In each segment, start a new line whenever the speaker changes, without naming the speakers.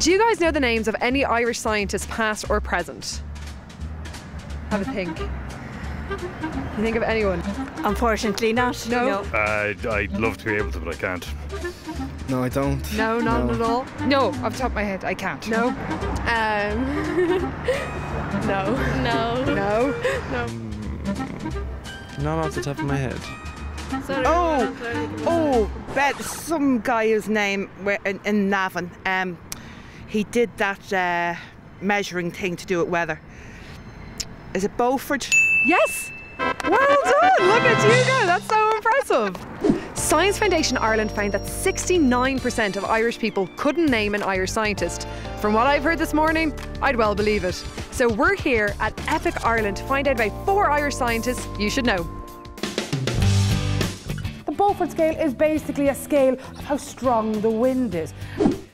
Do you guys know the names of any Irish scientists, past or present? Have a think. You think of anyone?
Unfortunately not.
No?
I'd love to be able to, but I can't.
No, I don't.
No, not at all.
No, off the top of my head, I can't.
No. No.
No.
No. No.
Not off the top of my head.
Sorry,
Bet some guy whose name in Navan. He did that measuring thing to do with weather. Is it Beaufort?
Yes! Well done! Look at you go, that's so impressive. Science Foundation Ireland found that 69% of Irish people couldn't name an Irish scientist. From what I've heard this morning, I'd well believe it. So we're here at Epic Ireland to find out about 4 Irish scientists you should know.
The Beaufort scale is basically a scale of how strong the wind is.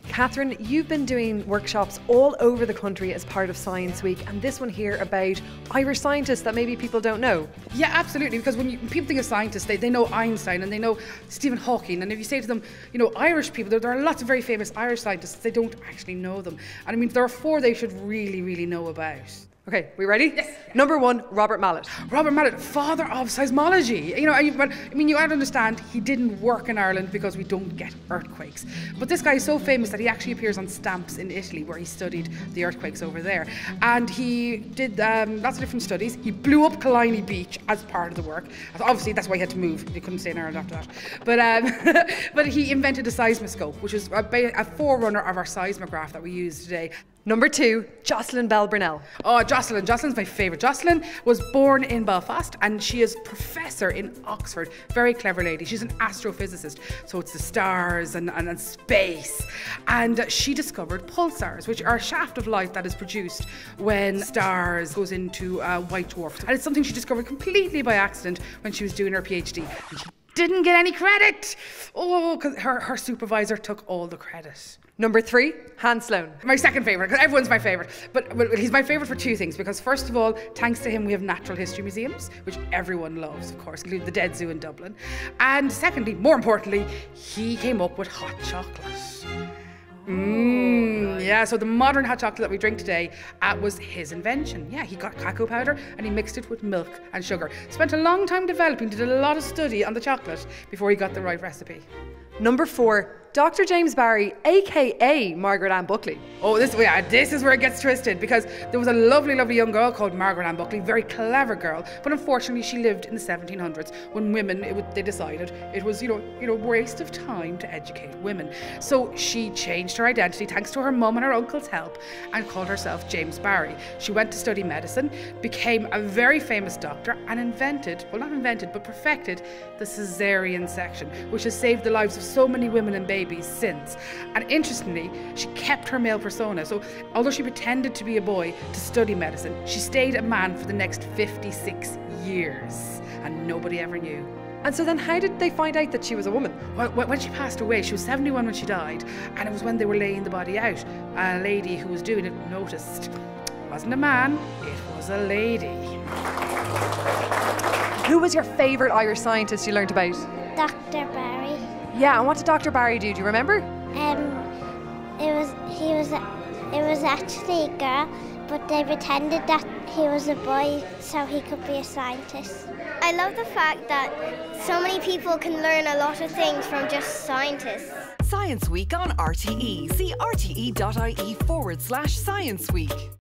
Catherine, you've been doing workshops all over the country as part of Science Week, and this one here about Irish scientists that maybe people don't know.
Yeah, absolutely, because when people think of scientists, they know Einstein and they know Stephen Hawking, and if you say to them, you know, Irish people, there are lots of very famous Irish scientists, they don't actually know them. And I mean, there are 4 they should really, really know about.
Okay, we ready?
Yes.
Number 1, Robert Mallet.
Robert Mallet, father of seismology. You know, but I mean, you have to understand, he didn't work in Ireland because we don't get earthquakes. But this guy is so famous that he actually appears on stamps in Italy, where he studied the earthquakes over there. And he did lots of different studies. He blew up Killiney Beach as part of the work. Obviously, that's why he had to move. He couldn't stay in Ireland after that. But he invented a seismoscope, which is a forerunner of our seismograph that we use today.
Number 2, Jocelyn Bell Burnell.
Oh, Jocelyn. Jocelyn's my favourite. Jocelyn was born in Belfast and she is professor in Oxford. Very clever lady. She's an astrophysicist. So it's the stars and space. And she discovered pulsars, which are a shaft of light that is produced when stars goes into a white dwarf. And it's something she discovered completely by accident when she was doing her PhD. And she didn't get any credit. Oh, because her supervisor took all the credit.
Number 3, Hans Sloane.
My second favourite, because everyone's my favourite. But he's my favourite for 2 things. Because first of all, thanks to him, we have natural history museums, which everyone loves, of course, including the Dead Zoo in Dublin. And secondly, more importantly, he came up with hot chocolate. Yeah, so the modern hot chocolate that we drink today was his invention. Yeah, he got cacao powder and he mixed it with milk and sugar. Spent a long time developing, did a lot of study on the chocolate before he got the right recipe.
Number 4, Dr. James Barry, aka Margaret Ann Buckley.
Oh, this is where it gets twisted, because there was a lovely, lovely young girl called Margaret Ann Buckley, very clever girl, but unfortunately she lived in the 1700s when women, they decided it was, waste of time to educate women. So she changed her identity thanks to her mum and her uncle's help and called herself James Barry. She went to study medicine, became a very famous doctor and perfected the cesarean section, which has saved the lives of so many women and babies since. And interestingly, she kept her male persona. So although she pretended to be a boy to study medicine, she stayed a man for the next 56 years and nobody ever knew.
And so then how did they find out that she was a woman?
Well, when she passed away, she was 71 when she died, and it was when they were laying the body out. A lady who was doing it noticed. It wasn't a man, it was a lady.
Who was your favourite Irish scientist you learnt about?
Dr. Barry.
Yeah, and what did Dr. Barry do? Do you remember?
It was actually a girl, but they pretended that he was a boy so he could be a scientist. I love the fact that so many people can learn a lot of things from just scientists.
Science Week on RTE. See rte.ie/Science Week.